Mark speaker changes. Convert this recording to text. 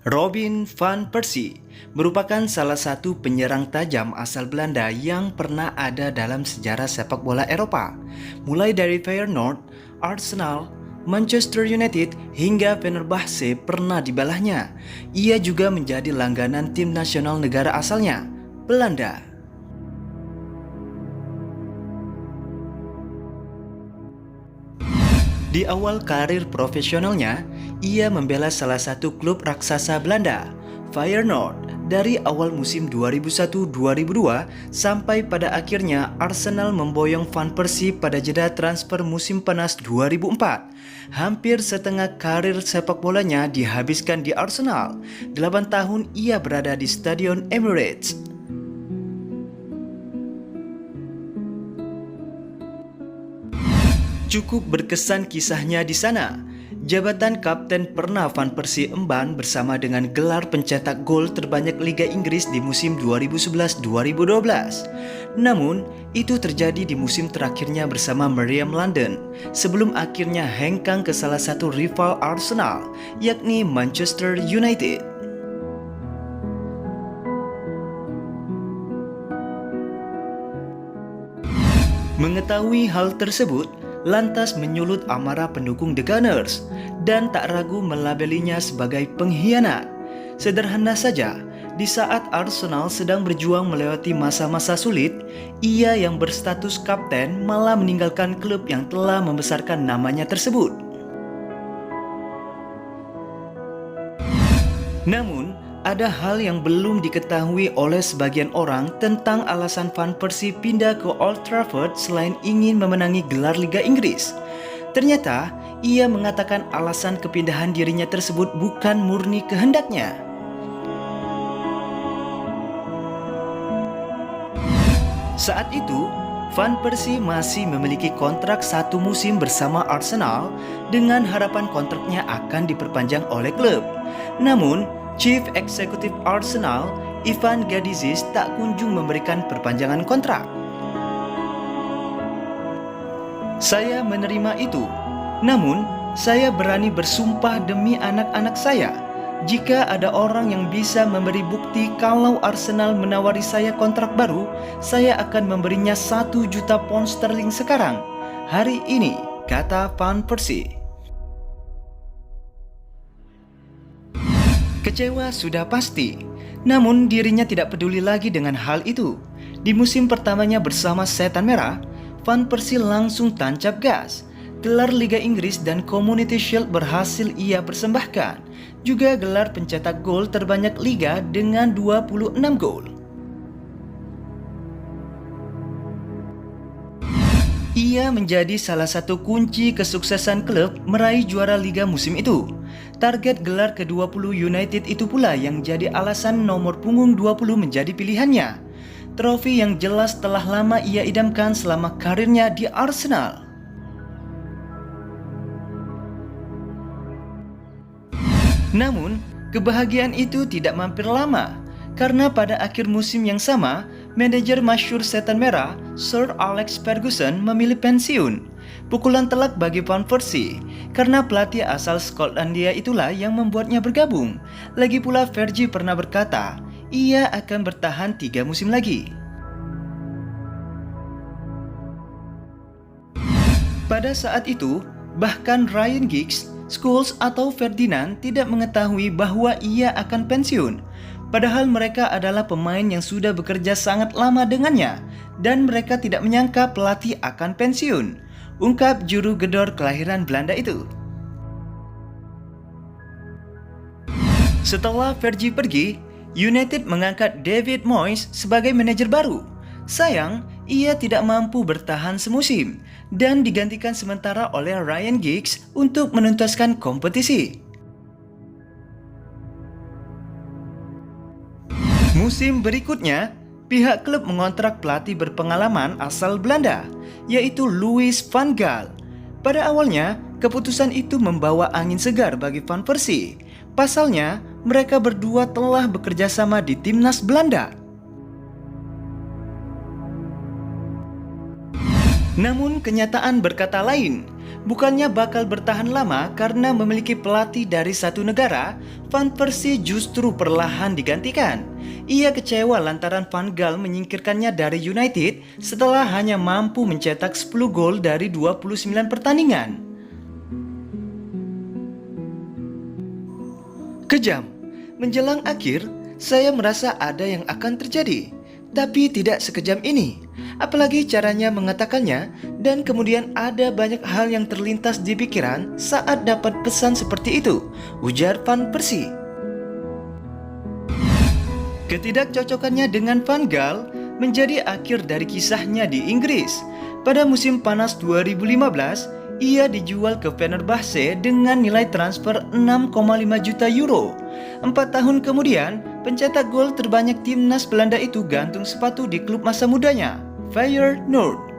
Speaker 1: Robin van Persie merupakan salah satu penyerang tajam asal Belanda yang pernah ada dalam sejarah sepak bola Eropa. Mulai dari Feyenoord, Arsenal, Manchester United hingga Fenerbahce pernah dibalahnya. Ia juga menjadi langganan tim nasional negara asalnya, Belanda. Di awal karir profesionalnya, ia membela salah satu klub raksasa Belanda, Feyenoord, dari awal musim 2001-2002 sampai pada akhirnya Arsenal memboyong Van Persie pada jeda transfer musim panas 2004. Hampir setengah karir sepak bolanya dihabiskan di Arsenal. 8 tahun ia berada di Stadion Emirates. Cukup berkesan kisahnya di sana. Jabatan kapten pernah Van Persie emban bersama dengan gelar pencetak gol terbanyak Liga Inggris di musim 2011-2012. Namun, itu terjadi di musim terakhirnya bersama Meriam London, sebelum akhirnya hengkang ke salah satu rival Arsenal, yakni Manchester United. Mengetahui hal tersebut, lantas menyulut amarah pendukung The Gunners dan tak ragu melabelinya sebagai pengkhianat. Sederhana saja, di saat Arsenal sedang berjuang melewati masa-masa sulit, ia yang berstatus kapten malah meninggalkan klub yang telah membesarkan namanya tersebut. Namun, ada hal yang belum diketahui oleh sebagian orang tentang alasan Van Persie pindah ke Old Trafford selain ingin memenangi gelar Liga Inggris. Ternyata, ia mengatakan alasan kepindahan dirinya tersebut bukan murni kehendaknya. Saat itu, Van Persie masih memiliki kontrak 1 musim bersama Arsenal dengan harapan kontraknya akan diperpanjang oleh klub. Namun, Chief Executive Arsenal, Ivan Gadzis tak kunjung memberikan perpanjangan kontrak. Saya menerima itu, namun saya berani bersumpah demi anak-anak saya, jika ada orang yang bisa memberi bukti kalau Arsenal menawari saya kontrak baru, saya akan memberinya 1 juta pound sterling sekarang, hari ini, kata Van Persie. Kecewa sudah pasti, namun dirinya tidak peduli lagi dengan hal itu. Di musim pertamanya bersama Setan Merah, Van Persie langsung tancap gas. Gelar Liga Inggris dan Community Shield berhasil ia persembahkan. Juga gelar pencetak gol terbanyak Liga dengan 26 gol. Ia menjadi salah satu kunci kesuksesan klub meraih juara Liga musim itu. Target gelar ke-20 United itu pula yang jadi alasan nomor punggung 20 menjadi pilihannya. Trofi yang jelas telah lama ia idamkan selama karirnya di Arsenal. Namun, kebahagiaan itu tidak mampir lama, karena pada akhir musim yang sama, manajer masyhur Setan Merah, Sir Alex Ferguson memilih pensiun. Pukulan telak bagi Van Persie, karena pelatih asal Skotlandia itulah yang membuatnya bergabung. Lagi pula Fergie pernah berkata, ia akan bertahan 3 musim lagi. Pada saat itu, bahkan Ryan Giggs, Scholes atau Ferdinand tidak mengetahui bahwa ia akan pensiun. Padahal mereka adalah pemain yang sudah bekerja sangat lama dengannya, dan mereka tidak menyangka pelatih akan pensiun, ungkap juru gedor kelahiran Belanda itu. Setelah Fergie pergi, United mengangkat David Moyes sebagai manajer baru. Sayang, ia tidak mampu bertahan semusim dan digantikan sementara oleh Ryan Giggs untuk menuntaskan kompetisi. Musim berikutnya, pihak klub mengontrak pelatih berpengalaman asal Belanda, yaitu Louis van Gaal. Pada awalnya, keputusan itu membawa angin segar bagi Van Persie. Pasalnya, mereka berdua telah bekerja sama di timnas Belanda. Namun kenyataan berkata lain. Bukannya bakal bertahan lama karena memiliki pelatih dari satu negara, Van Persie justru perlahan digantikan. Ia kecewa lantaran Van Gaal menyingkirkannya dari United setelah hanya mampu mencetak 10 gol dari 29 pertandingan. Kejam. Menjelang akhir, saya merasa ada yang akan terjadi. Tapi tidak sekejam ini. Apalagi caranya mengatakannya, dan kemudian ada banyak hal yang terlintas di pikiran saat dapat pesan seperti itu, ujar Van Persie. Ketidakcocokannya dengan Van Gaal menjadi akhir dari kisahnya di Inggris. Pada musim panas 2015, ia dijual ke Fenerbahce dengan nilai transfer 6,5 juta euro. 4 tahun kemudian, pencetak gol terbanyak timnas Belanda itu gantung sepatu di klub masa mudanya, Feyenoord.